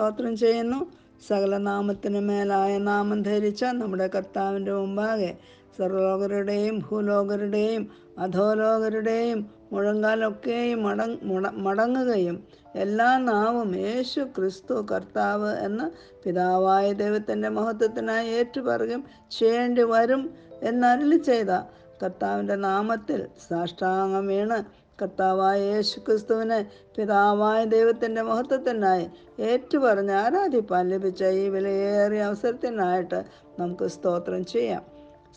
സ്തോത്രം ചെയ്യുന്നു. സകല നാമത്തിനു മേലായ നാമം ധരിച്ച നമ്മുടെ കർത്താവിൻ്റെ മുമ്പാകെ സർവലോകരുടെയും ഭൂലോകരുടെയും അധോലോകരുടെയും മുഴങ്കാലൊക്കെയും മടങ്ങുകയും എല്ലാ നാവും യേശു ക്രിസ്തു കർത്താവ് എന്ന് പിതാവായ ദൈവത്തിൻ്റെ മഹത്വത്തിനായി ഏറ്റുപറയും ചെയ്യേണ്ടി വരും എന്നരുളി ചെയ്ത കർത്താവിൻ്റെ നാമത്തിൽ സാഷ്ടാംഗം വീണ് കർത്താവായ യേശു ക്രിസ്തുവിനെ പിതാവായ ദൈവത്തിൻ്റെ മഹത്വത്തിനായി ഏറ്റുപറഞ്ഞ് ആരാധിപ്പാൻ ലഭിച്ച ഈ വിലയേറിയ അവസരത്തിനായിട്ട് നമുക്ക് സ്തോത്രം ചെയ്യാം.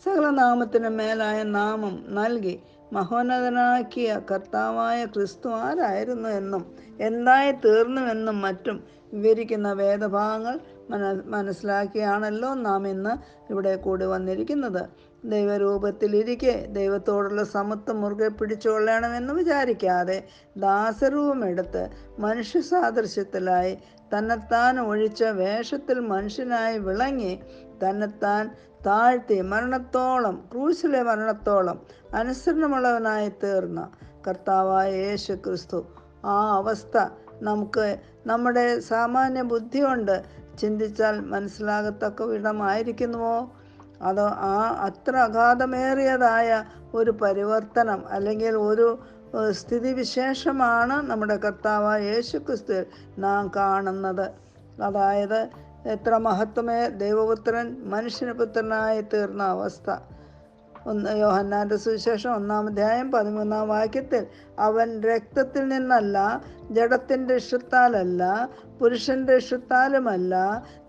സകല നാമത്തിന് മേലായ നാമം നൽകി മഹോന്നതനാക്കിയ കർത്താവായ ക്രിസ്തു ആരായിരുന്നു എന്നും എന്തായി തീർന്നുവെന്നും മറ്റും വിവരിക്കുന്ന വേദഭാഗങ്ങൾ മനസ്സിലാക്കിയാണല്ലോ നാം ഇന്ന് ഇവിടെ കൂടി വന്നിരിക്കുന്നത്. ദൈവരൂപത്തിലിരിക്കെ ദൈവത്തോടുള്ള സമത്വം മുറുകെ പിടിച്ചുകൊള്ളണമെന്ന് വിചാരിക്കാതെ ദാസരൂപമെടുത്ത് മനുഷ്യ സാദൃശ്യത്തിലായി തന്നെത്താൻ ഒഴിച്ച വേഷത്തിൽ മനുഷ്യനായി വിളങ്ങി തന്നെത്താൻ താഴ്ത്തി മരണത്തോളം, ക്രൂശിലെ മരണത്തോളം അനുസരണമുള്ളവനായി തീർന്ന കർത്താവായ യേശു ക്രിസ്തു, ആ അവസ്ഥ നമുക്ക് നമ്മുടെ സാമാന്യ ബുദ്ധി കൊണ്ട് ചിന്തിച്ചാൽ മനസ്സിലാകത്തക്ക വിധമായിരിക്കുന്നുവോ? അതോ അത്ര അഗാധമേറിയതായ ഒരു പരിവർത്തനം അല്ലെങ്കിൽ ഒരു സ്ഥിതിവിശേഷമാണ് നമ്മുടെ കർത്താവായ യേശു ക്രിസ്തുവിൽ നാം കാണുന്നത്? അതായത് എത്ര മഹത്വമേ ദൈവപുത്രൻ മനുഷ്യന് പുത്രനായി തീർന്ന അവസ്ഥ. യോഹന്നാന്റെ സുവിശേഷം 1-ാം അധ്യായം 13-ാം വാക്യത്തിൽ അവൻ രക്തത്തിൽ നിന്നല്ല, ജഡത്തിൻ്റെ ഇഷ്ടത്താലല്ല, പുരുഷൻ്റെ ഇഷ്ടത്താലുമല്ല,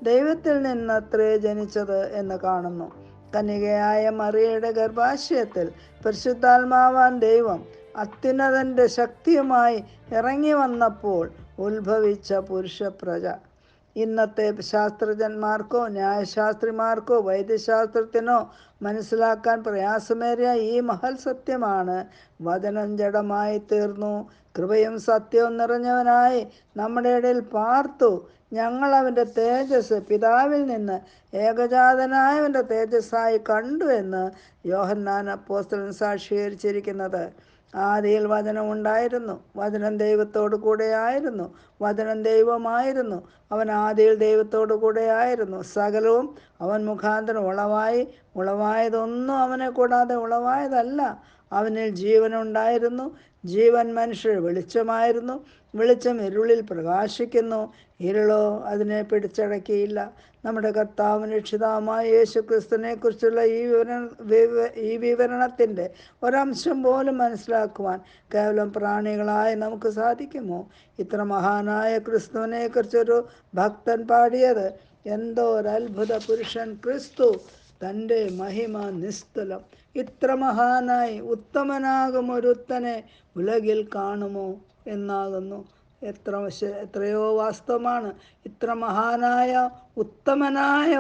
ദൈവത്തിൽ നിന്നത്രേ ജനിച്ചത് എന്ന് കാണുന്നു. കന്യകയായ മറിയയുടെ ഗർഭാശയത്തിൽ പരിശുദ്ധാത്മാവാൻ ദൈവം അത്യുന്നതൻ്റെ ശക്തിയുമായി ഇറങ്ങി വന്നപ്പോൾ ഉത്ഭവിച്ച പുരുഷപ്രജ. ഇന്നത്തെ ശാസ്ത്രജ്ഞന്മാർക്കോ ന്യായശാസ്ത്രിമാർക്കോ വൈദ്യശാസ്ത്രത്തിനോ മനസ്സിലാക്കാൻ പ്രയാസമേറിയ ഈ മഹൽ സത്യമാണ്. വചനം ജഡമായി തീർന്നു, കൃപയും സത്യവും നിറഞ്ഞവനായി നമ്മുടെ ഇടയിൽ പാർത്തു. ഞങ്ങൾ അവൻ്റെ തേജസ് പിതാവിൽ നിന്ന് ഏകജാതനായവൻ്റെ തേജസ്സായി കണ്ടു എന്ന് യോഹന്നാൻ അപ്പോസ്തലൻ സാക്ഷീകരിച്ചിരിക്കുന്നത്. ആദിയിൽ വചനം ഉണ്ടായിരുന്നു, വചനം ദൈവത്തോടു കൂടെ ആയിരുന്നു, വചനം ദൈവമായിരുന്നു. അവൻ ആദിയിൽ ദൈവത്തോടു കൂടെ ആയിരുന്നു. സകലവും അവൻ മുഖാന്തരം ഉളവായി, ഉളവായതൊന്നും അവനെ കൂടാതെ ഉളവായതല്ല. അവനിൽ ജീവനുണ്ടായിരുന്നു, ജീവൻ മനുഷ്യർ വെളിച്ചമായിരുന്നു. വെളിച്ചം ഇരുളിൽ പ്രകാശിക്കുന്നു, ഇരുളോ അതിനെ പിടിച്ചടക്കിയില്ല. നമ്മുടെ കർത്താവും രക്ഷിതാവുമായ യേശു ക്രിസ്തുവിനെ കുറിച്ചുള്ള ഈ വിവരണത്തിൻ്റെ ഒരംശം പോലും മനസ്സിലാക്കുവാൻ കേവലം പ്രാണികളായി നമുക്ക് സാധിക്കുമോ? ഇത്ര മഹാനായ ക്രിസ്തുവിനെ കുറിച്ചൊരു ഭക്തൻ പാടിയത്, എന്തോരത്ഭുത പുരുഷൻ ക്രിസ്തു, തൻ്റെ മഹിമ നിസ്തുലം. ഇത്ര മഹാനായി ഉത്തമനാകും ഒരുത്തനെ ഉലകിൽ കാണുമോ എന്നാകുന്നു. എത്രയോ വാസ്തവമാണ്. ഇത്ര മഹാനായ ഉത്തമനായ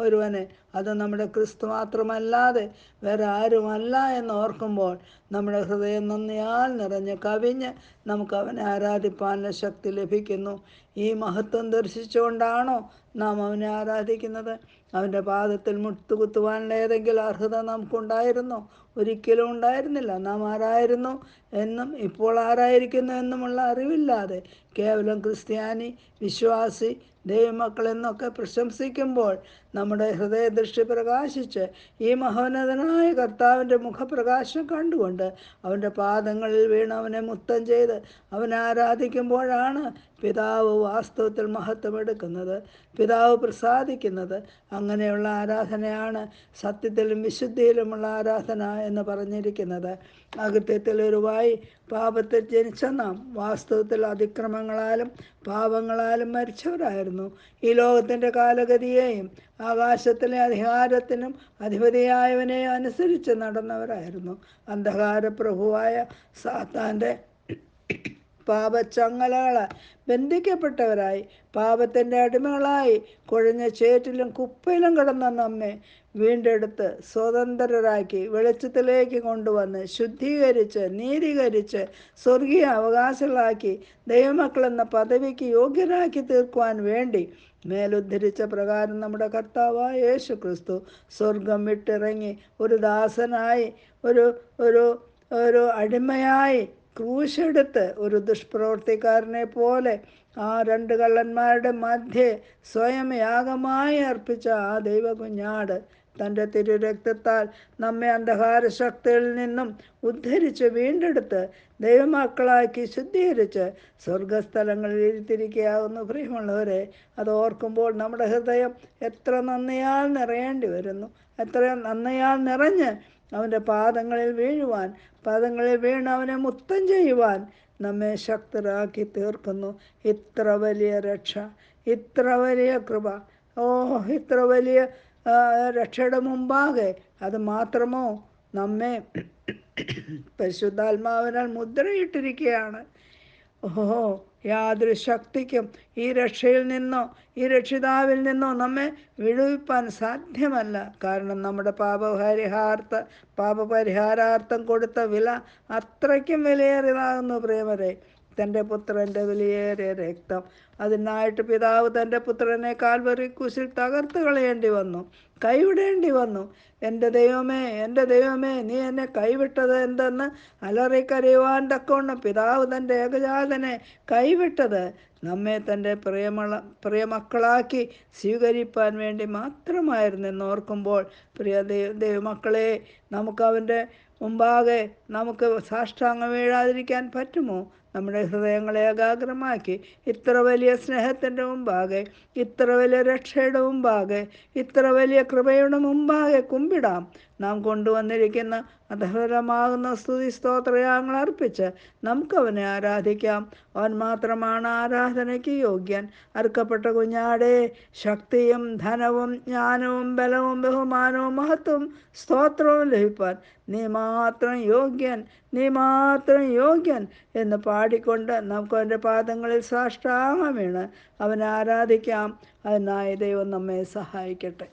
ഒരുവനെ, അത് നമ്മുടെ ക്രിസ്തു മാത്രമല്ലാതെ വേറെ ആരുമല്ല എന്ന് ഓർക്കുമ്പോൾ നമ്മുടെ ഹൃദയം നന്ദിയാൽ നിറഞ്ഞ് കവിഞ്ഞ് നമുക്ക് അവനെ ആരാധിപ്പാനുള്ള ശക്തി ലഭിക്കുന്നു. ഈ മഹത്വം ദർശിച്ചുകൊണ്ടാണോ നാം അവനെ ആരാധിക്കുന്നത്? അവൻ്റെ പാദത്തിൽ മുട്ടുകുത്തുവാനുള്ള ഏതെങ്കിലും അർഹത നമുക്കുണ്ടായിരുന്നോ? ഒരിക്കലും ഉണ്ടായിരുന്നില്ല. നാം ആരായിരുന്നു എന്നും ഇപ്പോൾ ആരായിരിക്കുന്നു എന്നുമുള്ള അറിവില്ലാതെ കേവലം ക്രിസ്ത്യാനി, വിശ്വാസി, ദൈവമക്കൾ എന്നൊക്കെ പ്രശംസിക്കുമ്പോൾ നമ്മുടെ ഹൃദയദൃഷ്ടി പ്രകാശിച്ച് ഈ മഹോന്നതനായ കർത്താവിൻ്റെ മുഖപ്രകാശം കണ്ടുകൊണ്ട് അവൻ്റെ പാദങ്ങളിൽ വീണ് അവനെ മുത്തം ചെയ്ത് അവനെ ആരാധിക്കുമ്പോഴാണ് പിതാവ് വാസ്തവത്തിൽ മഹത്വമെടുക്കുന്നത്, പിതാവ് പ്രസാദിക്കുന്നത്. അങ്ങനെയുള്ള ആരാധനയാണ് സത്യത്തിലും വിശുദ്ധിയിലുമുള്ള ആരാധന എന്ന് പറഞ്ഞിരിക്കുന്നത്. അകൃത്യത്തിൽ ഉരുവായി പാപത്തിൽ ജനിച്ച നാം വാസ്തവത്തിൽ അതിക്രമങ്ങളാലും പാപങ്ങളാലും മരിച്ചവരായിരുന്നു. ഈ ലോകത്തിൻ്റെ കാലഗതിയെയും ആകാശത്തിലെ അധികാരത്തിനും അധിപതിയായവനെയും അനുസരിച്ച് നടന്നവരായിരുന്നു. അന്ധകാര പ്രഭുവായ സാത്താൻ്റെ പാപച്ചങ്ങലകളാൽ ബന്ധിക്കപ്പെട്ടവരായി പാപത്തിൻ്റെ അടിമകളായി കുഴഞ്ഞ ചേറ്റിലും കുപ്പയിലും കിടന്ന നമ്മെ വീണ്ടെടുത്ത് സ്വതന്ത്രരാക്കി വെളിച്ചത്തിലേക്ക് കൊണ്ടുവന്ന് ശുദ്ധീകരിച്ച് നീതീകരിച്ച് സ്വർഗീയ അവകാശങ്ങളാക്കി ദൈവമക്കളെന്ന പദവിക്ക് യോഗ്യരാക്കി തീർക്കുവാൻ വേണ്ടി മേലുദ്ധരിച്ച പ്രകാരം നമ്മുടെ കർത്താവായ യേശു ക്രിസ്തു സ്വർഗം വിട്ടിറങ്ങി ഒരു ദാസനായി ഒരു അടിമയായി ക്രൂശെടുത്ത് ഒരു ദുഷ്പ്രവർത്തിക്കാരനെ പോലെ ആ രണ്ട് കള്ളന്മാരുടെ മധ്യേ സ്വയം യാഗമായി അർപ്പിച്ച ആ ദൈവകുഞ്ഞാട് തൻ്റെ തിരുരക്തത്താൽ നമ്മെ അന്ധകാര ശക്തിയിൽ നിന്നും ഉദ്ധരിച്ച് വീണ്ടെടുത്ത് ദൈവമക്കളാക്കി ശുദ്ധീകരിച്ച് സ്വർഗസ്ഥലങ്ങളിൽ ഇരുത്തിരിക്കുകയാകുന്നു. പ്രിയമുള്ളവരെ, അത് ഓർക്കുമ്പോൾ നമ്മുടെ ഹൃദയം എത്ര നന്ദിയാൽ നിറയേണ്ടി വരുന്നു. എത്ര നന്ദിയാൽ നിറഞ്ഞ് അവൻ്റെ പാദങ്ങളിൽ വീണ് അവനെ മുത്തം ചെയ്യുവാൻ നമ്മെ ശക്തരാക്കി തീർക്കുന്നു. ഇത്ര വലിയ രക്ഷ, ഇത്ര വലിയ കൃപ, ഇത്ര വലിയ രക്ഷയുടെ മുമ്പാകെ അത് മാത്രമോ നമ്മെ പരിശുദ്ധാത്മാവിനാൽ മുദ്രയിട്ടിരിക്കുകയാണ്. യാതൊരു ശക്തിക്കും ഈ രക്ഷയിൽ നിന്നോ ഈ രക്ഷിതാവിൽ നിന്നോ നമ്മെ വിടുവിപ്പാൻ സാധ്യമല്ല. കാരണം നമ്മുടെ പാപപരിഹാരാർത്ഥം കൊടുത്ത വില അത്രയ്ക്കും വിലയേറിയതാകുന്നു. പ്രിയമരെ, തൻ്റെ പുത്രൻ്റെ വിലയേറിയ രക്തം, അതിനായിട്ട് പിതാവ് തൻ്റെ പുത്രനെ കാൽവറി കുരിശിൽ തകർത്ത് കളയേണ്ടി വന്നു, കൈവിടേണ്ടി വന്നു. എൻ്റെ ദൈവമേ, എൻ്റെ ദൈവമേ, നീ എന്നെ കൈവിട്ടത് എന്തെന്ന് അലറിക്കരയുവാൻ തക്കവണ്ണം പിതാവ് തൻ്റെ ഏകജാതനെ കൈവിട്ടത് നമ്മെ തൻ്റെ പ്രിയമക്കളാക്കി സ്വീകരിപ്പാൻ വേണ്ടി മാത്രമായിരുന്നു എന്നോർക്കുമ്പോൾ, പ്രിയ ദൈവമക്കളെ, നമുക്ക് അവൻ്റെ മുമ്പാകെ നമുക്ക് സാഷ്ടാംഗം വീഴാതിരിക്കാൻ പറ്റുമോ? നമ്മുടെ ഹൃദയങ്ങളെ ഏകാഗ്രമാക്കി ഇത്ര വലിയ സ്നേഹത്തിൻ്റെ മുമ്പാകെ, ഇത്ര വലിയ രക്ഷയുടെ മുമ്പാകെ, ഇത്ര വലിയ കൃപയുടെ മുമ്പാകെ കുമ്പിടാം. നാം കൊണ്ടുവന്നിരിക്കുന്ന അധരമാകുന്ന സ്തുതി സ്തോത്രയാഗങ്ങൾ അർപ്പിച്ച് നമുക്കവനെ ആരാധിക്കാം. അവൻ മാത്രമാണ് ആരാധനയ്ക്ക് യോഗ്യൻ. അറുക്കപ്പെട്ട കുഞ്ഞാടേ, ശക്തിയും ധനവും ജ്ഞാനവും ബലവും ബഹുമാനവും മഹത്വവും സ്തോത്രവും ലഭിപ്പാൻ നീ മാത്രം യോഗ്യൻ, നീ മാത്രം യോഗ്യൻ എന്ന് പാടിക്കൊണ്ട് നമുക്ക് അവൻ്റെ പാദങ്ങളിൽ സാഷ്ടാംഗം വീണ് അവനെ ആരാധിക്കാം. അതിനായി ദൈവം നമ്മെ സഹായിക്കട്ടെ.